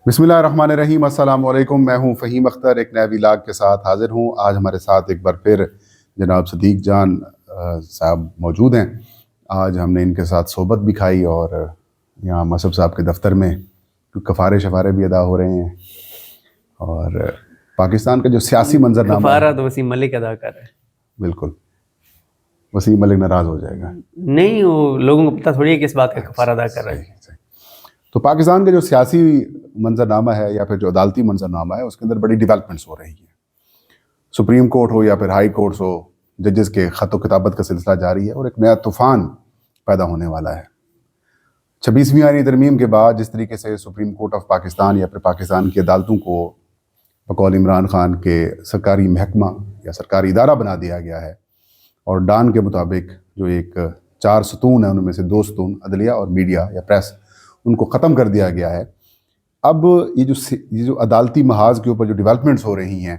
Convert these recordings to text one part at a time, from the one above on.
بسم اللہ الرحمن الرحیم، السلام علیکم۔ میں ہوں فہیم اختر، ایک نئے ولاگ کے ساتھ حاضر ہوں۔ آج ہمارے ساتھ ایک بار پھر جناب صدیق جان صاحب موجود ہیں۔ آج ہم نے ان کے ساتھ صحبت بھی کھائی اور یہاں مصعب صاحب کے دفتر میں کفارے شفارے بھی ادا ہو رہے ہیں، اور پاکستان کا جو سیاسی منظرنامہ کفارہ تو وسیم ملک ادا کر رہا ہے۔ بالکل، وسیم ملک ناراض ہو جائے گا۔ نہیں، وہ لوگوں کو پتہ تھوڑی ہے کہ اس بات کا کفارہ ادا کر رہا ہے۔ صحیح۔ تو پاکستان کا جو سیاسی منظرنامہ ہے یا پھر جو عدالتی منظرنامہ ہے، اس کے اندر بڑی ڈیولپمنٹس ہو رہی ہیں۔ سپریم کورٹ ہو یا پھر ہائی کورٹس ہو، ججز کے خط و کتابت کا سلسلہ جاری ہے اور ایک نیا طوفان پیدا ہونے والا ہے۔ 26ویں آئینی ترمیم کے بعد جس طریقے سے سپریم کورٹ آف پاکستان یا پھر پاکستان کی عدالتوں کو بقول عمران خان کے سرکاری محکمہ یا سرکاری ادارہ بنا دیا گیا ہے، اور ڈان کے مطابق جو ایک 4 ستون ہیں، ان میں سے 2 ستون عدلیہ اور میڈیا یا پریس، ان کو ختم کر دیا گیا ہے۔ اب یہ جو عدالتی محاذ کے اوپر جو ڈیولپمنٹس ہو رہی ہیں،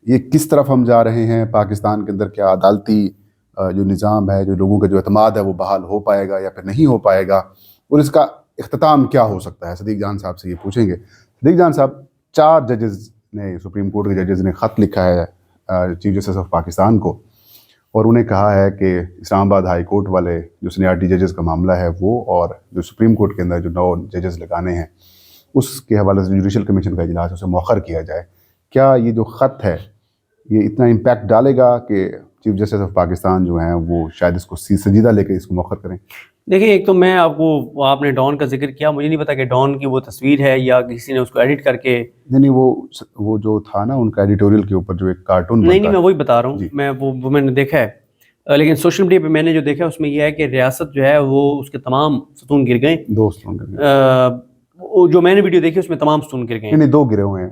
یہ کس طرف ہم جا رہے ہیں پاکستان کے اندر؟ کیا عدالتی جو نظام ہے، جو لوگوں کا جو اعتماد ہے، وہ بحال ہو پائے گا یا پھر نہیں ہو پائے گا، اور اس کا اختتام کیا ہو سکتا ہے؟ صدیق جان صاحب سے یہ پوچھیں گے۔ صدیق جان صاحب، 4 ججز نے، سپریم کورٹ کے ججز نے خط لکھا ہے چیف جسٹس آف پاکستان کو، اور انہیں کہا ہے کہ اسلام آباد ہائی کورٹ والے جو سینیارٹی ججز کا معاملہ ہے وہ، اور جو سپریم کورٹ کے اندر جو 9 ججز لگانے ہیں، اس کے حوالے سے جوڈیشل کمیشن کا اجلاس اسے مؤخر کیا جائے۔ کیا یہ جو خط ہے یہ اتنا امپیکٹ ڈالے گا کہ چیف جسٹس آف پاکستان جو ہیں وہ شاید اس کو سنجیدہ لے کے اس کو مؤخر کریں؟ دیکھیں، ایک تو میں آپ نے ڈان کا ذکر کیا، مجھے نہیں پتا کہ ڈان کی وہ تصویر ہے یا کسی نے اس کو ایڈٹ کر کے، نہیں وہ جو تھا نا ان کا ایڈیٹوریل کے اوپر جو ایک کارٹون، نہیں میں وہی بتا رہا ہوں، میں وہ میں نے دیکھا ہے، لیکن سوشل میڈیا پہ میں نے جو دیکھا اس میں یہ ہے کہ ریاست جو ہے وہ اس کے تمام ستون گر گئے۔ 2 ستون گر گئے، جو میں نے ویڈیو دیکھی اس میں تمام ستون گر گئے، نہیں 2 گرے ہوئے ہیں،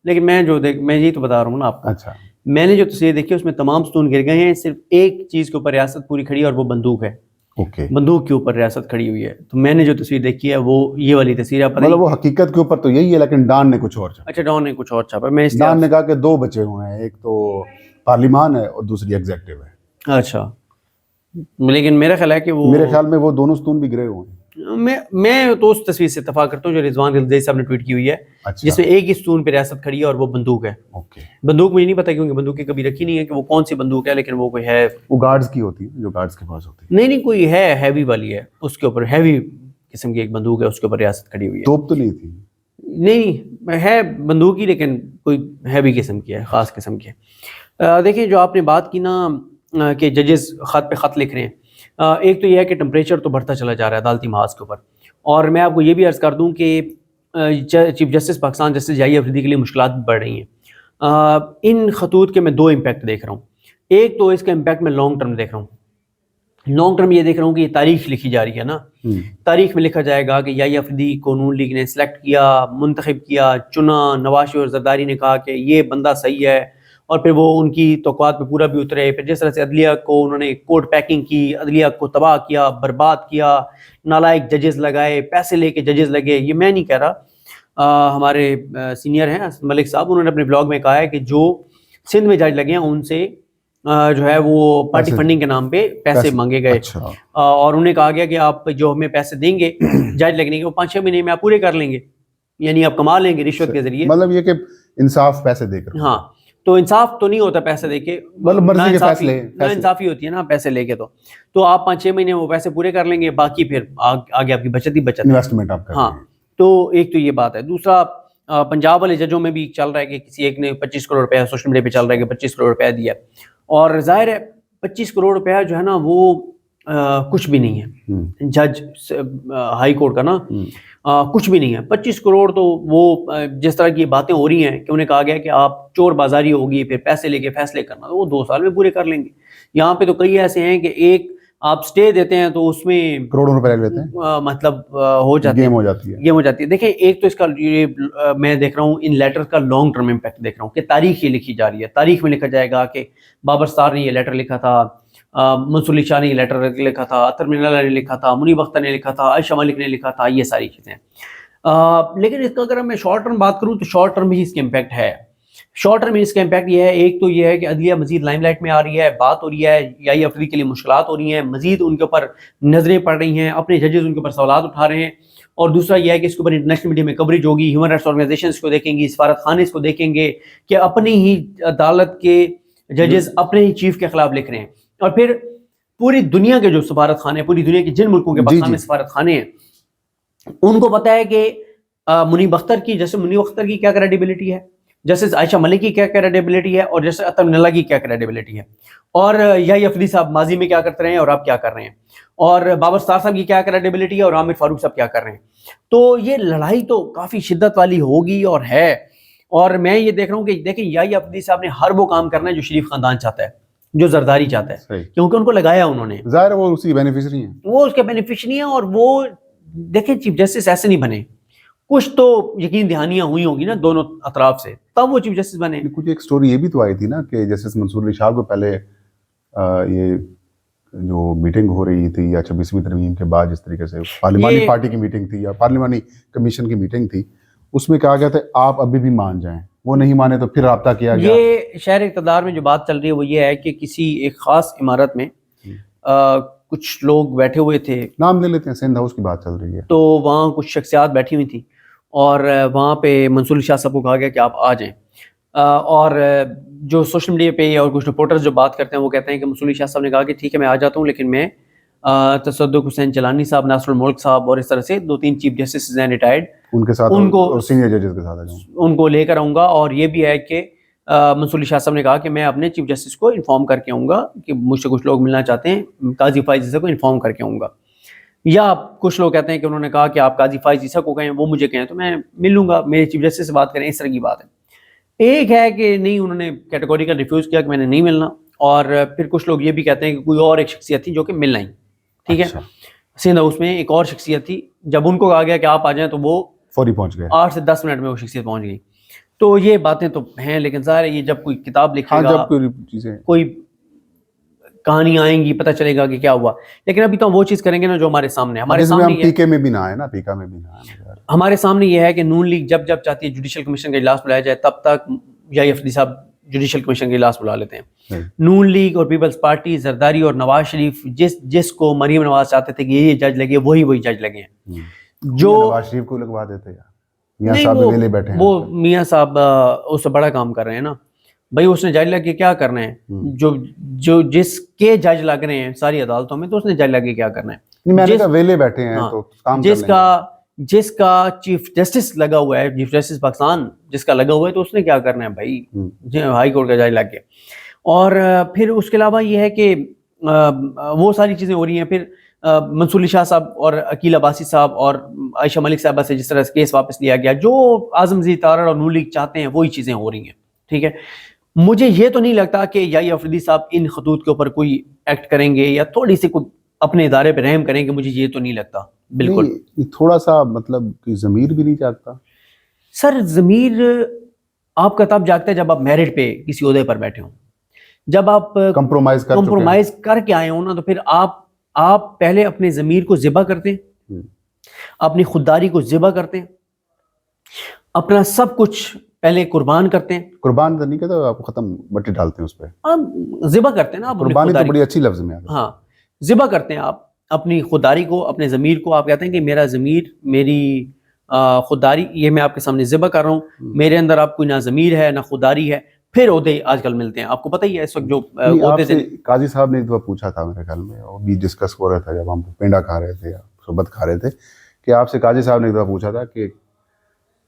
لیکن میں یہی تو بتا رہا ہوں نا آپ کو۔ اچھا، میں نے جو تصویر دیکھی اس میں تمام ستون گر گئے ہیں، صرف ایک چیز کے اوپر ریاست پوری کھڑی ہے اور وہ بندوق ہے۔ اوکے، بندوق کے اوپر ریاست کھڑی ہوئی ہے۔ تو میں نے جو تصویر دیکھی ہے وہ یہ والی تصویر ہے۔ مطلب وہ حقیقت کے اوپر تو یہی ہے، لیکن ڈان نے کچھ اور چھاپا۔ اچھا، ڈان نے کچھ اور چھاپا۔ میں ڈان نے کہا کہ 2 بچے ہوئے ہیں، ایک تو پارلیمان ہے اور دوسری ایگزیکٹو ہے۔ اچھا، لیکن میرا خیال ہے کہ وہ، میرے خیال میں وہ دونوں ستون بھی گرے ہوئے ہیں۔ میں تو اس تصویر سے اتفاق کرتا ہوں جو رضوان غلزائی صاحب نے ٹویٹ کی ہوئی ہے، جس میں ایک ہی ستون پہ ریاست کھڑی ہے اور وہ بندوق ہے۔ بندوق مجھے نہیں پتا کیونکہ بندوقیں کبھی رکھی نہیں ہے کہ وہ کون سی بندوق ہے، لیکن وہ کوئی ہے، وہ گارڈز کی ہوتی ہے، جو گارڈز کے پاس ہوتی ہے۔ نہیں کوئی ہے، ہیوی والی ہے، اس کے اوپر ہیوی قسم کی ایک بندوق ہے، اس کے اوپر ریاست کھڑی ہوئی ہے۔ توپ تو نہیں تھی؟ نہیں ہے بندوق ہی، لیکن کوئی ہیوی قسم کی ہے، خاص قسم کی ہے۔ دیکھیں، جو آپ نے بات کی نا کہ ججز خط پہ خط لکھ رہے ہیں، ایک تو یہ ہے کہ ٹمپریچر تو بڑھتا چلا جا رہا ہے عدالتی محاذ کے اوپر، اور میں آپ کو یہ بھی عرض کر دوں کہ چیف جسٹس پاکستان جسٹس یحییٰ افریدی کے لیے مشکلات بھی بڑھ رہی ہیں۔ ان خطوط کے میں 2 امپیکٹ دیکھ رہا ہوں۔ ایک تو اس کا امپیکٹ میں لانگ ٹرم دیکھ رہا ہوں۔ لانگ ٹرم یہ دیکھ رہا ہوں کہ یہ تاریخ لکھی جا رہی ہے نا، تاریخ میں لکھا جائے گا کہ یحییٰ افریدی کو نون لیگ نے سلیکٹ کیا، منتخب کیا، چنا، نواز شریف اور زرداری نے کہا کہ یہ بندہ صحیح ہے، اور پھر وہ ان کی توقعات پہ پورا بھی اترے۔ پھر جس طرح سے عدلیہ کو انہوں نے کوڈ پیکنگ کی، عدلیہ کو تباہ کیا، برباد کیا، نالائق ججز لگائے، پیسے لے کے ججز لگے۔ یہ میں نہیں کہہ رہا، ہمارے سینئر ہیں ملک صاحب، انہوں نے اپنے بلاگ میں کہا ہے کہ جو سندھ میں جج لگے ہیں ان سے جو ہے وہ پارٹی فنڈنگ کے نام پہ پیسے مانگے گئے، اور انہیں کہا گیا کہ آپ جو ہمیں پیسے دیں گے جج لگنے کے، وہ 5-6 مہینے میں آپ پورے کر لیں گے، یعنی آپ کما لیں گے رشوت کے ذریعے۔ مطلب یہ کہ انصاف پیسے دے کر، ہاں، تو انصاف تو نہیں ہوتا پیسے دے کے، مطلب مرضی کے فیصلے، نا انصافی ہوتی ہے نا پیسے لے کے۔ تو آپ 5-6 مہینے وہ پیسے پورے کر لیں گے، باقی پھر آگے آپ کی بچت ہی بچت، انویسٹمنٹ آپ کریں۔ ہاں، تو ایک تو یہ بات ہے۔ دوسرا، پنجاب والے ججوں میں بھی چل رہا ہے کہ کسی ایک نے 25 کروڑ روپیہ، سوشل میڈیا پہ چل رہا ہے کہ 25 کروڑ روپیہ دیا، اور ظاہر ہے 25 کروڑ روپیہ جو ہے نا وہ کچھ بھی نہیں ہے جج ہائی کورٹ کا نا، کچھ بھی نہیں ہے 25 کروڑ۔ تو وہ جس طرح کی باتیں ہو رہی ہیں کہ انہیں کہا گیا کہ آپ چور بازاری ہوگی، پھر پیسے لے کے فیصلے کرنا، تو وہ 2 سال میں پورے کر لیں گے۔ یہاں پہ تو کئی ایسے ہیں کہ ایک آپ سٹے دیتے ہیں تو اس میں کروڑوں روپے لے لیتے ہیں، مطلب ہو جاتی گیم ہو جاتی ہے، گیم ہو جاتی ہے۔ دیکھیں، ایک تو اس کا میں دیکھ رہا ہوں ان لیٹر کا لانگ ٹرم امپیکٹ دیکھ رہا ہوں کہ تاریخ یہ لکھی جا رہی ہے۔ تاریخ میں لکھا جائے گا کہ بابر ستار نے یہ لیٹر لکھا تھا، منصور علی شاہ نے یہ لیٹر لکھا تھا، اطہر من اللہ نے لکھا تھا، منیب اختر نے لکھا تھا، عائشہ ملک نے لکھا تھا، یہ ساری چیزیں۔ لیکن اس کا اگر میں شارٹ ٹرم بات کروں تو شارٹ ٹرم ہی اس کے امپیکٹ ہے۔ شارٹ ٹرم اس کا امپیکٹ یہ ہے، ایک تو یہ ہے کہ عدلیہ مزید لائم لائٹ میں آ رہی ہے، بات ہو رہی ہے، یحییٰ افریدی کے لیے مشکلات ہو رہی ہیں، مزید ان کے اوپر نظریں پڑ رہی ہیں، اپنے ججز ان کے اوپر سوالات اٹھا رہے ہیں، اور دوسرا یہ ہے کہ اس کے اوپر انٹرنیشنل میڈیا میں کوریج ہوگی, ہیومن رائٹس آرگنائزیشنز کو دیکھیں گی, سفارت خانے اس کو دیکھیں گے کہ اپنی ہی عدالت کے ججز اپنے ہی چیف کے خلاف لکھ رہے ہیں. اور پھر پوری دنیا کے جو سفارت خانے, پوری دنیا کے جن ملکوں کے پاکستان میں سفارت خانے ہیں, ان کو پتہ ہے کہ منیب اختر کی, جیسے منیب اختر کی کیا کریڈیبلٹی ہے, جسٹس عائشہ ملک کی کیا کریڈیبلٹی ہے, اور جسٹس عطا اللہ کی کیا کریڈیبلٹی ہے, اور یحییٰ افریدی صاحب ماضی میں کیا کرتے رہے ہیں اور آپ کیا کر رہے ہیں, اور بابر ستار صاحب کی کیا کریڈیبلٹی ہے اور عامر فاروق صاحب کیا کر رہے ہیں. تو یہ لڑائی تو کافی شدت والی ہوگی اور ہے. اور میں یہ دیکھ رہا ہوں کہ دیکھیں یحییٰ افریدی صاحب نے ہر وہ کام کرنا ہے جو شریف خاندان چاہتا ہے, جو زرداری چاہتا ہے, کیونکہ ان کو لگایا انہوں نے, ظاہر ہے وہ اسی بینیفیشری ہیں, وہ اس کے بینیفیشری ہیں. اور وہ دیکھیں چیف جسٹس ایسے نہیں بنے, کچھ تو یقین دہانیاں ہوئی ہوں گی نا دونوں اطراف سے, تب وہ چیف جسٹس بنے. کچھ ایک سٹوری یہ بھی تو آئی تھی نا کہ جسٹس منصور علی شاہ کو پہلے یہ جو میٹنگ ہو رہی تھی یا 26ویں ترمیم کے بعد جس طریقے سے پارلیمانی پارٹی کی میٹنگ تھی یا پارلیمانی کمیشن کی میٹنگ تھی, اس میں کہا گیا تھا آپ ابھی بھی مان جائیں, وہ نہیں مانے تو پھر رابطہ کیا گیا. یہ شہر اقتدار میں جو بات چل رہی ہے وہ یہ ہے کہ کسی ایک خاص عمارت میں کچھ لوگ بیٹھے ہوئے تھے, نام لے لیتے ہیں, سندھ ہاؤس کی بات چل رہی ہے, تو وہاں کچھ شخصیات بیٹھی ہوئی تھیں اور وہاں پہ منصور علی شاہ صاحب کو کہا گیا کہ آپ آ جائیں. اور جو سوشل میڈیا پہ اور کچھ رپورٹرز جو بات کرتے ہیں وہ کہتے ہیں کہ منصور علی شاہ صاحب نے کہا کہ ٹھیک ہے میں آ جاتا ہوں, لیکن میں تصدق حسین جیلانی صاحب, ناصر الملک صاحب اور اس طرح سے 2-3 چیف جسٹس ہیں ریٹائرڈ, ان کے ساتھ, ان کو سینئر ججز کے ساتھ ان کو لے کر آؤں گا. اور یہ بھی ہے کہ منصور علی شاہ صاحب نے کہا کہ میں اپنے چیف جسٹس کو انفارم کر کے آؤں گا کہ مجھ سے کچھ لوگ ملنا چاہتے ہیں, قاضی فائز عیسیٰ کو انفارم کر کے آؤں گا. یا کچھ لوگ کہتے ہیں کہ انہوں نے کہا کہ آپ قاضی فائز عیسیٰ کو کہیں, وہ مجھے کہیں تو میں مل لوں گا, میرے چیف جسٹس سے بات کریں, اس طرح کی بات ہے. ایک ہے کہ نہیں, انہوں نے کیٹیگوریکل ریفیوز کیا کہ میں نے نہیں ملنا. اور پھر کچھ لوگ یہ بھی کہتے ہیں کہ کوئی اور ایک شخصیت تھی جو کہ مل نہیں, ٹھیک ہے, سندھ ہاؤس میں ایک اور شخصیت تھی, جب ان کو کہا گیا کہ آپ آ جائیں تو وہ فوری پہنچ گئے, 8 سے 10 منٹ میں وہ شخصیت پہنچ گئی. تو یہ باتیں تو ہیں, لیکن ظاہر ہے یہ جب کوئی کتاب لکھے گا, جب کوئی چیزیں, کوئی کہانی آئیں گی, پتہ چلے گا کہ کیا ہوا. لیکن ابھی تو ہم وہ چیز کریں گے نا جو ہمارے سامنے, ہمارے سامنے پی کے میں بھی نہ آئے نا, پیکا میں بھی نہ آئے, ہمارے سامنے یہ ہے کہ نون لیگ جب چاہتی ہے جوڈیشل کمیشن کا اجلاس بلایا جائے, تب تک یحییٰ افریدی صاحب جوڈیشل کمیشن کا اجلاس بلا لیتے ہیں. نون لیگ اور پیپلز پارٹی, زرداری اور نواز شریف جس کو مریم نواز چاہتے تھے کہ یہ جج لگے, وہی جج لگے ہیں. جو نواز شریف کو لگوا دیتے ہیں, میاں صاحب ویلے بیٹھے ہیں, وہ میاں صاحب اس سے بڑا کام کر رہے ہیں نا بھائی. اس نے جج لگ کے کیا کرنا ہے, جو جس کے جج لگ رہے ہیں ساری عدالتوں میں, تو اس نے جج لگ کے کیا کرنا ہے. میں نے کہا ویلے بیٹھے ہیں تو کام کر لیں گے. جس کا چیف جسٹس لگا ہوا ہے, چیف جسٹس پاکستان جس کا لگا ہوا ہے, تو اس نے کیا کرنا ہے بھائی, ہائی کورٹ کا جج لگ گیا. اور پھر اس کے علاوہ یہ ہے کہ وہ ساری چیزیں ہو رہی ہیں. پھر منصور علی شاہ صاحب اور عقیل عباسی صاحب اور عائشہ ملک صاحبہ سے جس طرح سے کیس واپس لیا گیا, جو اعظم زی تارڑ اور نون لیگ چاہتے ہیں وہی چیزیں ہو رہی ہیں, ٹھیک ہے. مجھے یہ تو نہیں لگتا کہ یحییٰ افریدی صاحب ان خطوط کے اوپر کوئی ایکٹ کریں گے یا تھوڑی سی کوئی اپنے ادارے پہ رحم کریں گے, مجھے یہ تو نہیں لگتا بالکل. تھوڑا سا مطلب کہ ضمیر بھی نہیں جاگتا سر. ضمیر آپ کا تب جاگتا ہے جب آپ میرٹ پہ کسی عہدے پر بیٹھے ہوں, جب آپ کمپرومائز کر کے آئے ہوں نا, تو پھر آپ پہلے اپنے ضمیر کو ذبح کرتے ہیں, اپنی خودداری کو ذبح کرتے ہیں, اپنا سب کچھ پہلے قربان کرتے ہیں. قربان تو نہیں کہتا, آپ ختم مٹی ڈالتے ہیں اس پہ, ذبح کرتے ہیں نا. قربانی تو بڑی اچھی لفظ میں ہے. ہاں, ذبح کرتے ہیں آپ اپنی خودداری کو, اپنے ضمیر کو. آپ کہتے ہیں کہ میرا ضمیر, میری خودداری, یہ میں آپ کے سامنے ذبح کر رہا ہوں. میرے اندر آپ کوئی نہ ضمیر ہے نہ خودداری ہے. پھر عہدے آج کل ملتے ہیں, آپ کو پتہ ہی ہے اس وقت جو عہدے سے. قاضی صاحب نے ایک دفعہ پوچھا تھا میرے خیال میں, وہ بھی ڈسکس ہو رہا تھا جب ہم پینڈا کھا رہے تھے یا صحبت کھا رہے تھے, کہ آپ سے قاضی صاحب نے ایک دفعہ پوچھا تھا کہ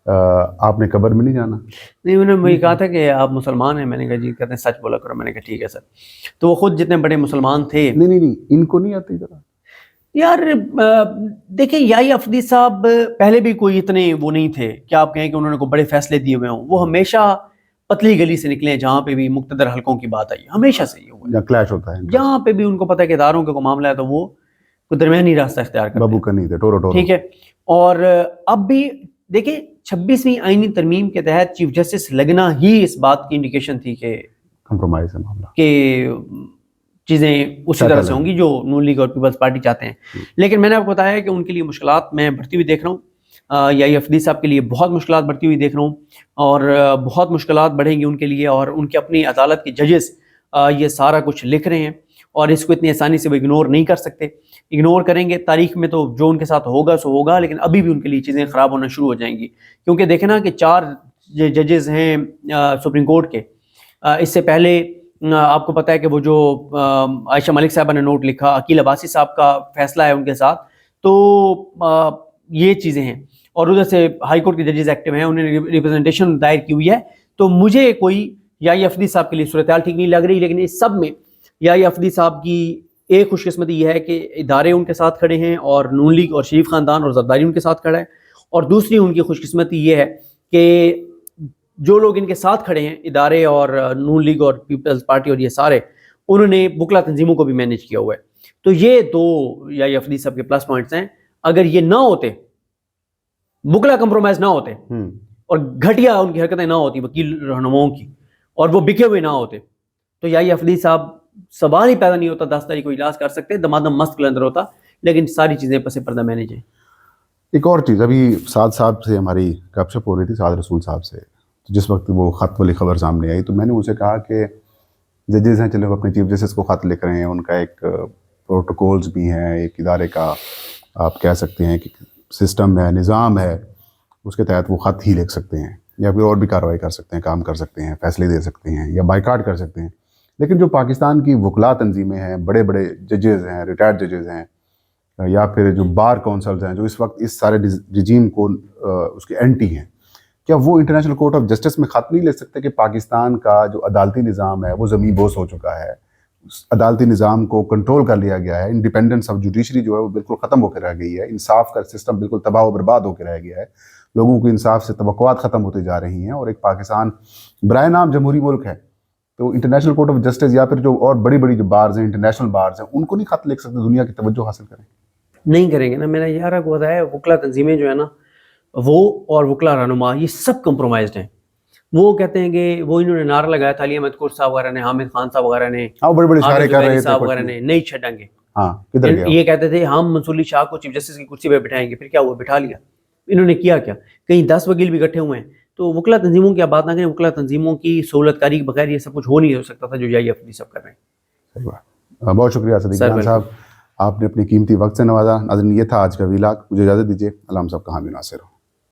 آپ نے قبر میں نہیں جانا. نہیں, انہوں نے مجھے کہا تھا کہ آپ مسلمان ہیں. میں نے کہا جی, کہتے ہیں سچ بولا کرو. میں نے کہا ٹھیک ہے سر. تو وہ خود جتنے بڑے مسلمان تھے. نہیں ان کو نہیں آتی ذرا یار. دیکھیں یحییٰ افریدی صاحب پہلے بھی کوئی اتنے وہ نہیں تھے کہ آپ کہیں کہ انہوں نے کوئی بڑے فیصلے دیے ہوئے ہوں. وہ ہمیشہ پتلی گلی سے نکلے, جہاں پہ بھی مقتدر حلقوں کی بات آئی, ہمیشہ سے یہ ہوا, کلیش ہوتا ہے جہاں پہ بھی ان کو پتہ ہے کہ اداروں کا کوئی معاملہ ہے تو وہ کوئی درمیانی راستہ اختیار کرتے ہیں. بابو کنی تھے, ٹورو, ٹھیک ہے. اور اب بھی دیکھیں 26ویں آئینی ترمیم کے تحت چیف جسٹس لگنا ہی اس بات کی انڈیکیشن تھی کہ کمپرومائز ہے معاملہ, کہ چیزیں اسی طرح سے ہوں گی جو نون لیگ اور پیپلز پارٹی چاہتے ہیں. لیکن میں نے آپ کو بتایا کہ ان کے لیے مشکلات میں بڑھتی ہوئی دیکھ رہا ہوں. یحییٰ افریدی صاحب کے لیے بہت مشکلات بڑھتی ہوئی دیکھ رہا ہوں, اور بہت مشکلات بڑھیں گی ان کے لیے. اور ان کے اپنی عدالت کے ججز یہ سارا کچھ لکھ رہے ہیں, اور اس کو اتنی آسانی سے وہ اگنور نہیں کر سکتے. اگنور کریں گے تاریخ میں تو جو ان کے ساتھ ہوگا سو ہوگا, لیکن ابھی بھی ان کے لیے چیزیں خراب ہونا شروع ہو جائیں گی. کیونکہ دیکھیں نا کہ 4 ججز ہیں سپریم کورٹ کے. اس سے پہلے آپ کو پتہ ہے کہ وہ جو عائشہ ملک صاحبہ نے نوٹ لکھا, عقیل عباسی صاحب کا فیصلہ ہے ان کے ساتھ, تو یہ چیزیں ہیں. اور ادھر سے ہائی کورٹ کے ججز ایکٹیو ہیں, انہوں نے ریپرزنٹیشن دائر کی ہوئی ہے. تو مجھے کوئی یحییٰ افریدی صاحب کے لیے صورتحال ٹھیک نہیں لگ رہی, لیکن اس سب میں یحییٰ افریدی صاحب کی ایک خوش قسمتی یہ ہے کہ ادارے ان کے ساتھ کھڑے ہیں, اور نون لیگ اور شریف خاندان اور زرداری ان کے ساتھ کھڑا ہے. اور دوسری ان کی خوش قسمتی یہ ہے کہ جو لوگ ان کے ساتھ کھڑے ہیں, ادارے اور نون لیگ اور پیپلز پارٹی اور یہ سارے, انہوں نے وکلا تنظیموں کو بھی مینیج کیا ہوا ہے. تو یہ 2 یحییٰ افریدی صاحب کے پلس پوائنٹس ہیں. اگر یہ نہ ہوتے, وکلا کمپرومائز نہ ہوتے اور گھٹیا ان کی حرکتیں نہ ہوتی وکیل رہنماؤں کی, اور وہ بکے ہوئے نہ ہوتے, تو یحییٰ افریدی صاحب سوال ہی پیدا نہیں ہوتا 10 تاریخ کو اجلاس کر سکتے, دمادم مست کلندر ہوتا. لیکن ساری چیزیں پس پردہ مینیج ہیں. ایک اور چیز, ابھی سعد صاحب سے ہماری گپ شپ ہو رہی تھی, سعد رسول صاحب سے, جس وقت وہ خط والی خبر سامنے آئی, تو میں نے ان سے کہا کہ ججز ہیں, چلے وہ اپنے چیف جسٹس کو خط لکھ رہے ہیں, ان کا ایک پروٹوکولز بھی ہیں, ایک ادارے کا آپ کہہ سکتے ہیں کہ سسٹم ہے, نظام ہے, اس کے تحت وہ خط ہی لکھ سکتے ہیں, یا پھر اور بھی کارروائی کر سکتے ہیں, کام کر سکتے ہیں, فیصلے دے سکتے ہیں, یا بائیکاٹ کر سکتے ہیں. لیکن جو پاکستان کی وکلا تنظیمیں ہیں, بڑے بڑے ججز ہیں, ریٹائرڈ ججز ہیں, یا پھر جو بار کونسلز ہیں, جو اس وقت اس سارے رجیم کو اس کے اینٹی ہیں, کیا وہ انٹرنیشنل کورٹ آف جسٹس میں خط نہیں لے سکتے کہ پاکستان کا جو عدالتی نظام ہے وہ زمیں بوس ہو چکا ہے, عدالتی نظام کو کنٹرول کر لیا گیا ہے, انڈیپینڈنس آف جوڈیشری جو ہے وہ بالکل ختم ہو کے رہ گئی ہے, انصاف کا سسٹم بالکل تباہ و برباد ہو کے رہ گیا ہے, لوگوں کو انصاف سے توقعات ختم ہوتے جا رہی ہیں, اور ایک پاکستان برائے نام جمہوری ملک ہے, تو انٹرنیشنل کورٹ آف جسٹس یا پھر جو اور بڑی بڑی جو بارز ہیں, انٹرنیشنل بارز ہیں, ان کو نہیں خط لکھ سکتے دنیا کی توجہ حاصل کریں؟ نہیں کریں گے نا. میرا یہ رہا ہوتا ہے وکلا تنظیمیں جو ہے نا, وہ اور وکلا رہنما یہ سب کمپرومائزڈ ہیں. وہ کہتے ہیں کہ وہ انہوں نے نعرہ لگایا تھا, علی احمد قر صاحب وغیرہ نے, حامد خان صاحب وغیرہ نے, بڑے بڑے اشارے کر رہے صاحب تھے, وغیرہ نے, نہیں چھڈیں گے. ہاں کدھر گیا؟ یہ کہتے تھے ہم منصور علی شاہ کو چیف جسٹس کی کرسی پہ بٹھائیں گے. پھر کیا ہوا, بٹھا لیا. انہوں نے کیا کہیں 10 وکیل بھی اکٹھے ہوئے ہیں. تو وکلا تنظیموں کی آپ بات نہ کریں, وکلا تنظیموں کی سہولت کاری کے بغیر یہ سب کچھ ہو نہیں ہو سکتا تھا جو یحییٰ افریدی صاحب کر رہے ہیں. صحیح بات. بہت شکریہ صدیق جان صاحب, آپ نے اپنی قیمتی وقت سے نوازا. ناظرین, یہ تھا آج کا ویلاگ. مجھے اجازت دیجیے. علام صاحب کا حامی ناصر ہوں.